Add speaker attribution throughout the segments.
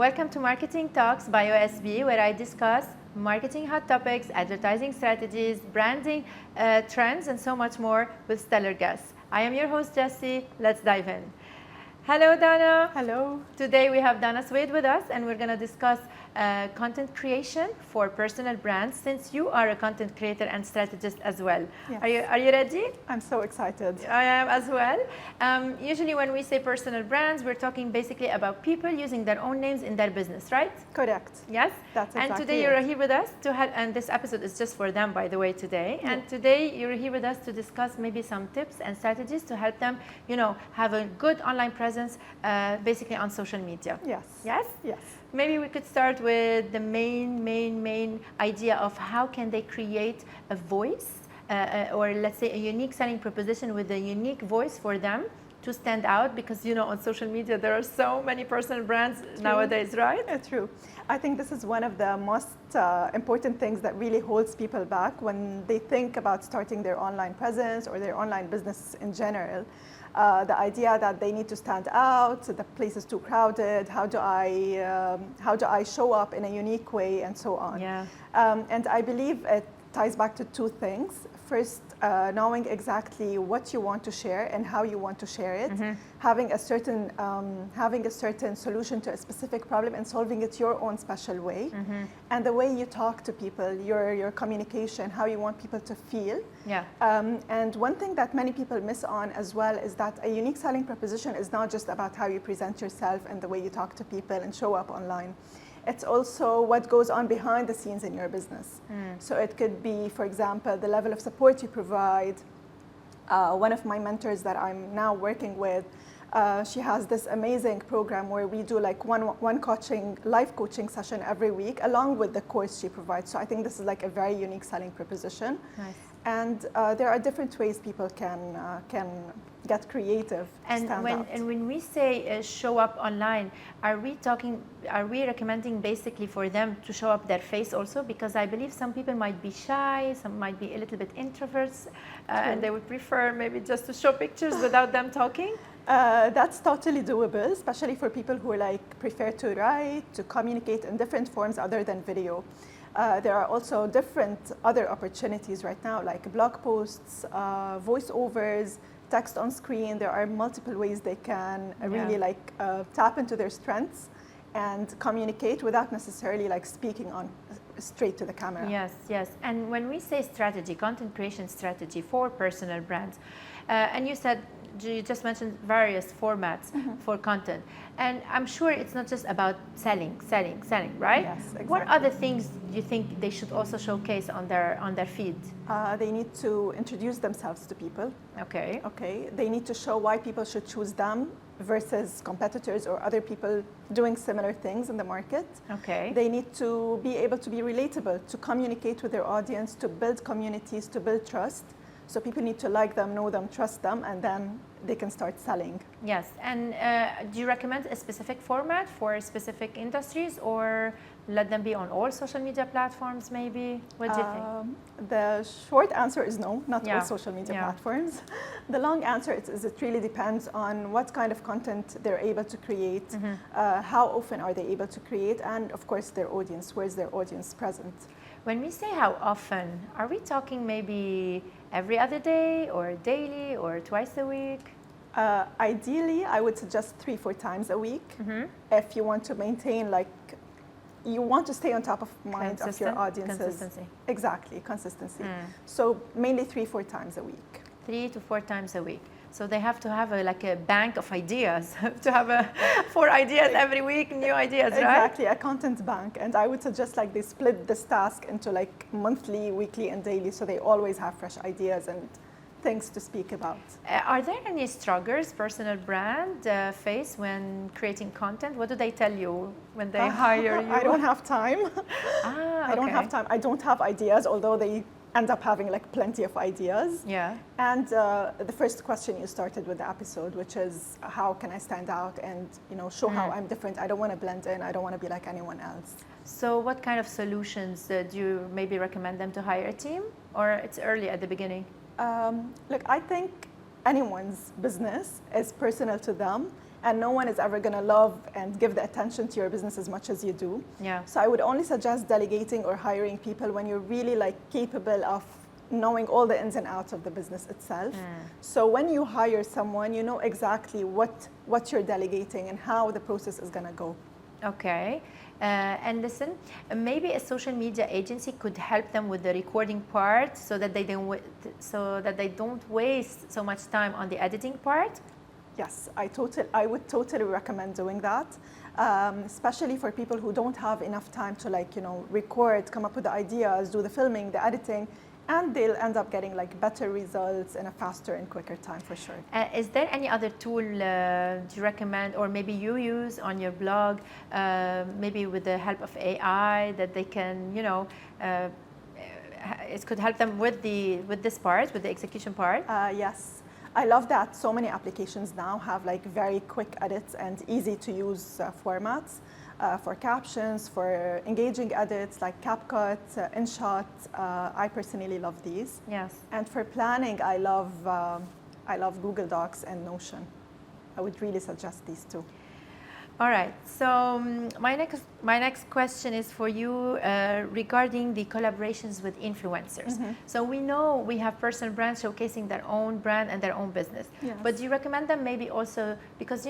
Speaker 1: Welcome to Marketing Talks by OSB, where I discuss marketing hot topics, advertising strategies, branding trends, and so much more with stellar guests. I am your host, Jessie. Let's dive in. Hello, Dana.
Speaker 2: Hello.
Speaker 1: Today we have Dana Soueid with us, and we're going to discuss content creation for personal brands, since you are a content creator and strategist as well.
Speaker 2: Yes.
Speaker 1: Are you ready?
Speaker 2: I'm so excited.
Speaker 1: I am as well. Usually when we say personal brands, we're talking basically about people using their own names in their business, right?
Speaker 2: Correct.
Speaker 1: Yes?
Speaker 2: That's exactly
Speaker 1: And today you're here with us to have, and this episode is just for them, by the way, today.
Speaker 2: Yeah.
Speaker 1: And today you're here with us to discuss maybe some tips and strategies to help them, have a good online presence, basically on social media.
Speaker 2: Yes.
Speaker 1: Yes?
Speaker 2: Yes.
Speaker 1: Maybe we could start with the main idea of how can they create a voice, or let's say a unique selling proposition with a unique voice for them to stand out, because on social media there are so many personal brands nowadays, right?
Speaker 2: True. I think this is one of the most important things that really holds people back when they think about starting their online presence or their online business in general. The idea that they need to stand out, the place is too crowded, how do I show up in a unique way, and so on.
Speaker 1: Yeah.
Speaker 2: And I believe it ties back to two things. First, knowing exactly what you want to share and how you want to share it, having a certain solution to a specific problem and solving it your own special way, and the way you talk to people, your communication, how you want people to feel.
Speaker 1: Yeah.
Speaker 2: And one thing that many people miss on as well is that a unique selling proposition is not just about how you present yourself and the way you talk to people and show up online. It's also what goes on behind the scenes in your business. So it could be, for example, the level of support you provide. One of my mentors that I'm now working with, she has this amazing program where we do like one live coaching session every week along with the course she provides. So I think this is like a very unique selling proposition.
Speaker 1: Nice.
Speaker 2: And there are different ways people can get creative.
Speaker 1: And when we say show up online, are we recommending basically for them to show up their face also? Because I believe some people might be shy, some might be a little bit introverts, and they would prefer maybe just to show pictures without them talking.
Speaker 2: That's totally doable, especially for people who prefer to write, to communicate in different forms other than video. There are also different other opportunities right now, like blog posts, voiceovers, text on screen. There are multiple ways they can really tap into their strengths and communicate without necessarily speaking on straight to the camera.
Speaker 1: Yes. And when we say strategy, content creation strategy for personal brands, and you just mentioned various formats for content. And I'm sure it's not just about selling, right?
Speaker 2: Yes, exactly.
Speaker 1: What other things do you think they should also showcase on their feed?
Speaker 2: They need to introduce themselves to people.
Speaker 1: Okay.
Speaker 2: They need to show why people should choose them versus competitors or other people doing similar things in the market.
Speaker 1: Okay.
Speaker 2: They need to be able to be relatable, to communicate with their audience, to build communities, to build trust. So people need to like them, know them, trust them, and then they can start selling.
Speaker 1: Yes. And do you recommend a specific format for specific industries, or let them be on all social media platforms maybe? What do you think?
Speaker 2: The short answer is no, not all social media platforms. The long answer is it really depends on what kind of content they're able to create, how often are they able to create, and of course their audience, where's their audience present.
Speaker 1: When we say how often, are we talking maybe every other day or daily or twice a week?
Speaker 2: Ideally, I would suggest 3-4 times a week. If you want to maintain, you want to stay on top of mind of your audiences.
Speaker 1: Consistency.
Speaker 2: Exactly, consistency. So mainly 3-4 times a week.
Speaker 1: 3 to 4 times a week. So they have to have a bank of ideas, to have 4 ideas every week, new ideas, right?
Speaker 2: Exactly, a content bank. And I would suggest they split this task into monthly, weekly, and daily, so they always have fresh ideas and things to speak about.
Speaker 1: Are there any struggles personal brand face when creating content? What do they tell you when they hire you?
Speaker 2: I don't have time. I don't have time. I don't have ideas, although they end up having plenty of ideas.
Speaker 1: Yeah.
Speaker 2: And the first question you started with the episode, which is how can I stand out and show how I'm different. I don't want to blend in. I don't want to be like anyone else.
Speaker 1: So what kind of solutions do you maybe recommend them to hire a team, or it's early at the beginning?
Speaker 2: Look, I think anyone's business is personal to them, and no one is ever going to love and give the attention to your business as much as you do.
Speaker 1: Yeah.
Speaker 2: So I would only suggest delegating or hiring people when you're really like capable of knowing all the ins and outs of the business itself. So when you hire someone, you know exactly what you're delegating and how the process is going to go.
Speaker 1: Okay. And listen, maybe a social media agency could help them with the recording part so that they don't waste so much time on the editing part.
Speaker 2: Yes, I would totally recommend doing that, especially for people who don't have enough time to record, come up with the ideas, do the filming, the editing, and they'll end up getting like better results in a faster and quicker time for sure.
Speaker 1: Is there any other tool you recommend, or maybe you use on your blog, maybe with the help of AI, that they can, it could help them with this part, with the execution part?
Speaker 2: Yes, I love that so many applications now have like very quick edits and easy to use formats. For captions, for engaging edits like CapCut, InShot. I personally love these.
Speaker 1: Yes.
Speaker 2: And for planning, I love Google Docs and Notion. I would really suggest these two.
Speaker 1: All right. So my next question is for you regarding the collaborations with influencers. Mm-hmm. So we know we have personal brands showcasing their own brand and their own business. Yes. But do you recommend them maybe also because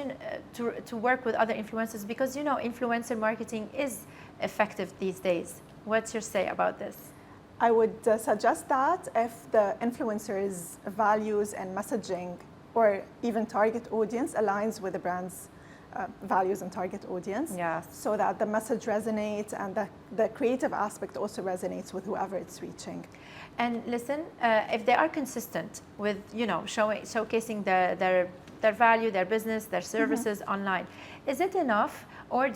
Speaker 1: to work with other influencers, because influencer marketing is effective these days? What's your say about this?
Speaker 2: I would suggest that if the influencer's values and messaging or even target audience aligns with the brand's values and target audience,
Speaker 1: yes.
Speaker 2: So that the message resonates and the creative aspect also resonates with whoever it's reaching.
Speaker 1: And listen, if they are consistent with showcasing their value, their business, their services mm-hmm. online, is it enough, or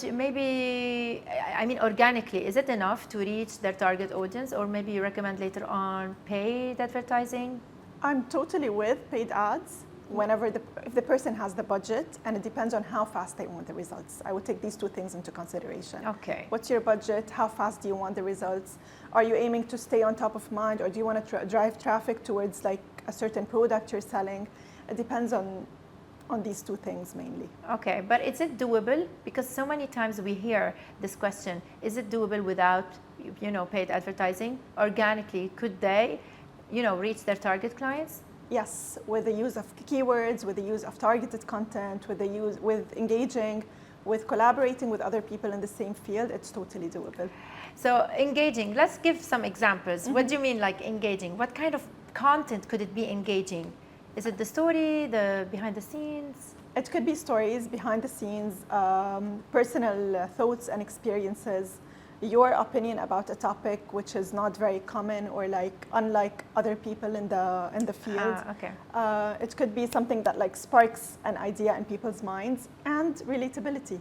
Speaker 1: organically, is it enough to reach their target audience, or maybe you recommend later on paid advertising?
Speaker 2: I'm totally with paid ads. If the person has the budget, and it depends on how fast they want the results. I would take these two things into consideration.
Speaker 1: Okay.
Speaker 2: What's your budget? How fast do you want the results? Are you aiming to stay on top of mind, or do you want to drive traffic towards like a certain product you're selling? It depends on these two things mainly.
Speaker 1: Okay, but is it doable? Because so many times we hear this question, is it doable without paid advertising? Organically, could they reach their target clients?
Speaker 2: Yes, with the use of keywords, with the use of targeted content, with engaging, with collaborating with other people in the same field, it's totally doable.
Speaker 1: So engaging, let's give some examples. Mm-hmm. What do you mean like engaging? What kind of content could it be engaging? Is it the story, the behind the scenes?
Speaker 2: It could be stories, behind the scenes, personal thoughts and experiences, your opinion about a topic which is not very common or like unlike other people in the field.
Speaker 1: Okay.
Speaker 2: It could be something that like sparks an idea in people's minds, and relatability.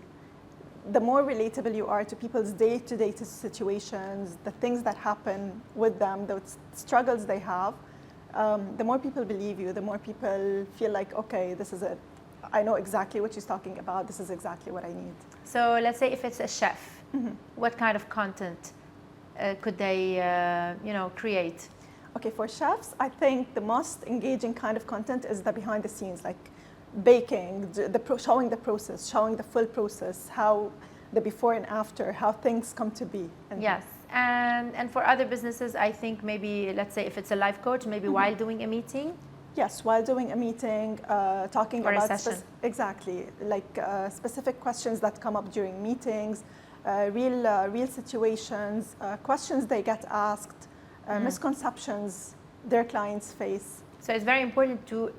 Speaker 2: The more relatable you are to people's day-to-day situations, the things that happen with them, the struggles they have, the more people believe you, the more people feel like, okay, this is it. I know exactly what she's talking about. This is exactly what I need.
Speaker 1: So let's say if it's a chef,
Speaker 2: mm-hmm.
Speaker 1: what kind of content could they, create?
Speaker 2: Okay, for chefs, I think the most engaging kind of content is the behind the scenes, like baking, showing the process, showing the full process, how the before and after, how things come to be.
Speaker 1: Yes, and for other businesses, I think maybe, let's say if it's a life coach, maybe mm-hmm. while doing a meeting.
Speaker 2: Yes, while doing a meeting, talking
Speaker 1: or
Speaker 2: about
Speaker 1: a session.
Speaker 2: Exactly, like specific questions that come up during meetings, real situations, questions they get asked, misconceptions their clients face.
Speaker 1: So it's very important to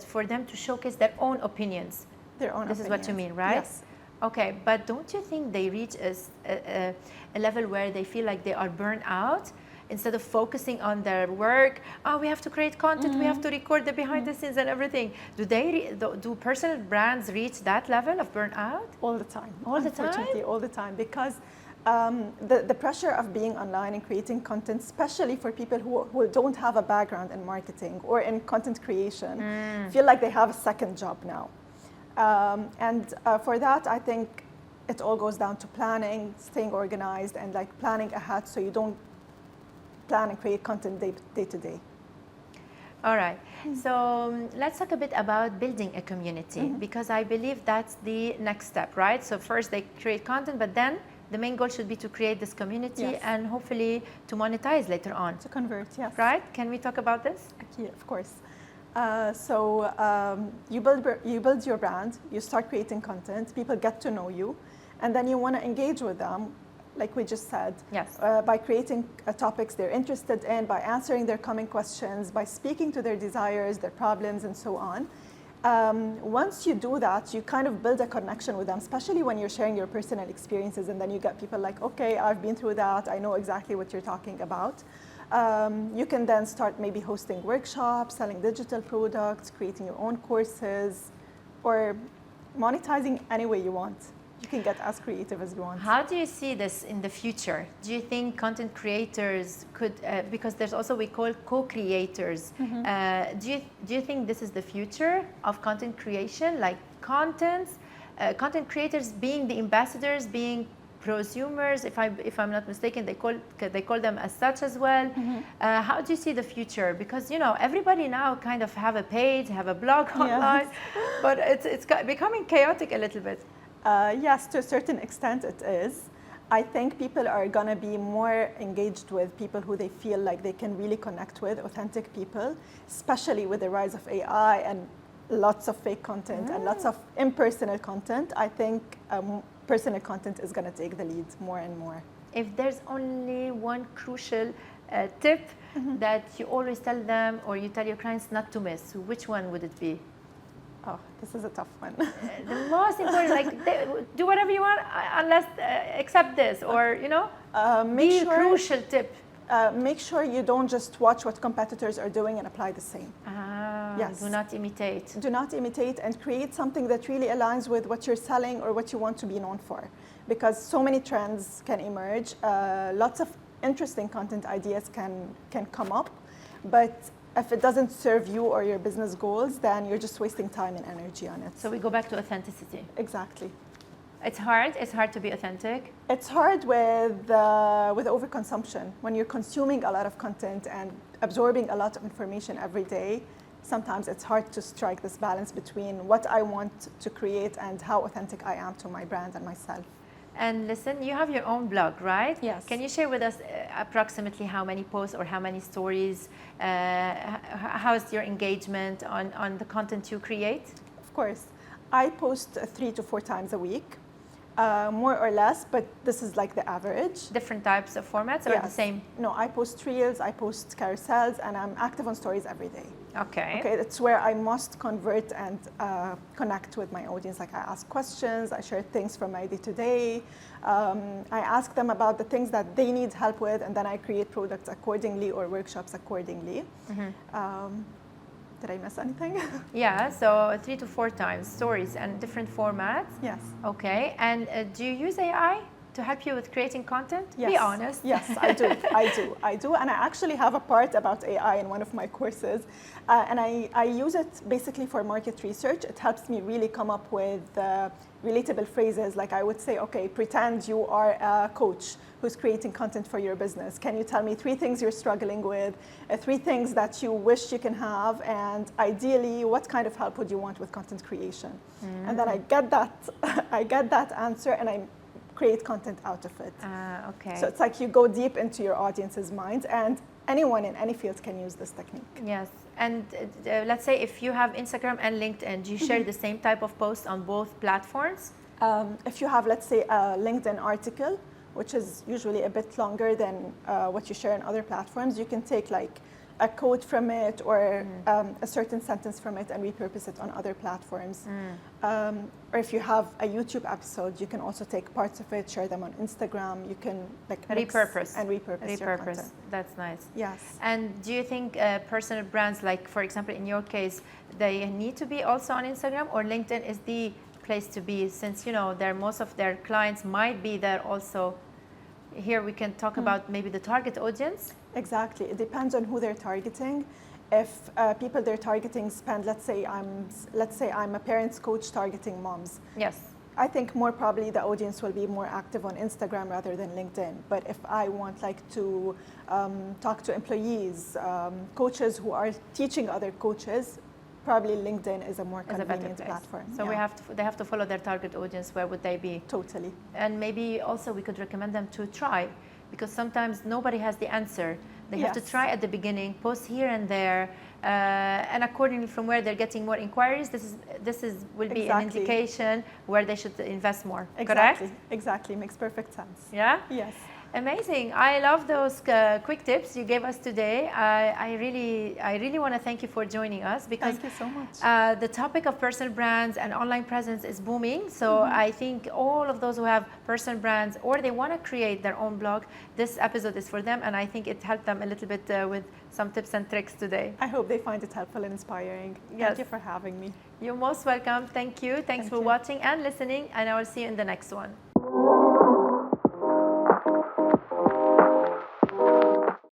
Speaker 1: for them to showcase their own opinions.
Speaker 2: Their own
Speaker 1: This
Speaker 2: opinions.
Speaker 1: is what you mean, right?
Speaker 2: Yes.
Speaker 1: Okay, but don't you think they reach a level where they feel like they are burnt out? Instead of focusing on their work, we have to create content, mm-hmm. we have to record the behind the scenes and everything. Do personal brands reach that level of burnout?
Speaker 2: All the time.
Speaker 1: All the time?
Speaker 2: Unfortunately, all the time. Because the pressure of being online and creating content, especially for people who don't have a background in marketing or in content creation, feel like they have a second job now. For that, I think it all goes down to planning, staying organized, and like planning ahead so you don't plan and create content day to day.
Speaker 1: All right. So let's talk a bit about building a community, because I believe that's the next step, right? So first they create content, but then the main goal should be to create this community
Speaker 2: Yes.
Speaker 1: and hopefully to monetize later on.
Speaker 2: To convert, yes.
Speaker 1: Right? Can we talk about this?
Speaker 2: Yeah, of course. You build your brand, you start creating content, people get to know you, and then you want to engage with them, like we just said,
Speaker 1: Yes.
Speaker 2: by creating topics they're interested in, by answering their common questions, by speaking to their desires, their problems, and so on. Once you do that, you kind of build a connection with them, especially when you're sharing your personal experiences, and then you get people like, okay, I've been through that, I know exactly what you're talking about. You can then start maybe hosting workshops, selling digital products, creating your own courses, or monetizing any way you want. You can get as creative as you want.
Speaker 1: How do you see this in the future? Do you think content creators could, because there's also we call co-creators, do you think this is the future of content creation, like content creators being the ambassadors, being prosumers, if I'm not mistaken, they call them as such as well. How do you see the future? Because everybody now kind of have a page, have a blog online, but it's becoming chaotic a little bit.
Speaker 2: Yes, to a certain extent it is. I think people are going to be more engaged with people who they feel like they can really connect with, authentic people, especially with the rise of AI and lots of fake content and lots of impersonal content. I think personal content is going to take the lead more and more.
Speaker 1: If there's only one crucial tip that you always tell them or you tell your clients not to miss, which one would it be?
Speaker 2: Oh, this is a tough one.
Speaker 1: The most important, do whatever you want, unless accept this, or
Speaker 2: Make sure,
Speaker 1: crucial tip.
Speaker 2: Make sure you don't just watch what competitors are doing and apply the same. Yes.
Speaker 1: Do not imitate.
Speaker 2: Do not imitate, and create something that really aligns with what you're selling or what you want to be known for. Because so many trends can emerge, lots of interesting content ideas can come up, but if it doesn't serve you or your business goals, then you're just wasting time and energy on it.
Speaker 1: So we go back to authenticity.
Speaker 2: Exactly.
Speaker 1: It's hard to be authentic.
Speaker 2: It's hard with overconsumption. When you're consuming a lot of content and absorbing a lot of information every day, sometimes it's hard to strike this balance between what I want to create and how authentic I am to my brand and myself.
Speaker 1: And listen, you have your own blog, right?
Speaker 2: Yes.
Speaker 1: Can you share with us approximately how many posts or how many stories? How's your engagement on the content you create?
Speaker 2: Of course. I post 3 to 4 times a week, more or less, but this is like the average.
Speaker 1: Different types of formats or the same?
Speaker 2: No, I post reels, I post carousels, and I'm active on stories every day.
Speaker 1: Okay.
Speaker 2: Okay, that's where I must convert and connect with my audience. Like I ask questions, I share things from my day-to-day. I ask them about the things that they need help with, and then I create products accordingly or workshops accordingly. Did I miss anything?
Speaker 1: Yeah, so 3 to 4 times stories and different formats.
Speaker 2: Yes.
Speaker 1: Okay, and do you use AI to help you with creating content?
Speaker 2: Yes.
Speaker 1: Be honest.
Speaker 2: Yes, I do. I do. And I actually have a part about AI in one of my courses. And I use it basically for market research. It helps me really come up with relatable phrases. Like I would say, okay, pretend you are a coach who's creating content for your business. Can you tell me 3 things you're struggling with, 3 things that you wish you can have, and ideally, what kind of help would you want with content creation? And then I get that answer, and I create content out of it.
Speaker 1: Okay.
Speaker 2: So it's like you go deep into your audience's minds, and anyone in any field can use this technique.
Speaker 1: Yes, and let's say if you have Instagram and LinkedIn, do you share the same type of posts on both platforms?
Speaker 2: If you have, let's say, a LinkedIn article, which is usually a bit longer than what you share on other platforms, you can take like a quote from it or a certain sentence from it and repurpose it on other platforms. Or if you have a YouTube episode, you can also take parts of it, share them on Instagram. You can like
Speaker 1: repurpose
Speaker 2: your content.
Speaker 1: That's nice.
Speaker 2: Yes.
Speaker 1: And do you think personal brands, like for example in your case, they need to be also on Instagram, or LinkedIn is the place to be, since most of their clients might be there also? Here we can talk about maybe the target audience.
Speaker 2: Exactly. It depends on who they're targeting. If people they're targeting spend, let's say I'm a parents coach targeting moms.
Speaker 1: Yes.
Speaker 2: I think more probably the audience will be more active on Instagram rather than LinkedIn. But if I want like to talk to employees, coaches who are teaching other coaches, probably LinkedIn is a more convenient platform.
Speaker 1: So they have to follow their target audience. Where would they be?
Speaker 2: Totally.
Speaker 1: And maybe also we could recommend them to try, because sometimes nobody has the answer. They have to try at the beginning, post here and there, and accordingly from where they're getting more inquiries, this will be an indication where they should invest more.
Speaker 2: Exactly.
Speaker 1: Correct?
Speaker 2: Exactly. Makes perfect sense.
Speaker 1: Yeah?
Speaker 2: Yes.
Speaker 1: Amazing. I love those quick tips you gave us today. I really want to thank you for joining us, because
Speaker 2: thank you so much.
Speaker 1: The topic of personal brands and online presence is booming. So I think all of those who have personal brands or they want to create their own blog, this episode is for them. And I think it helped them a little bit with some tips and tricks today.
Speaker 2: I hope they find it helpful and inspiring.
Speaker 1: Yes.
Speaker 2: Thank you for having me.
Speaker 1: You're most welcome. Thank you. Thanks for watching and listening. And I will see you in the next one.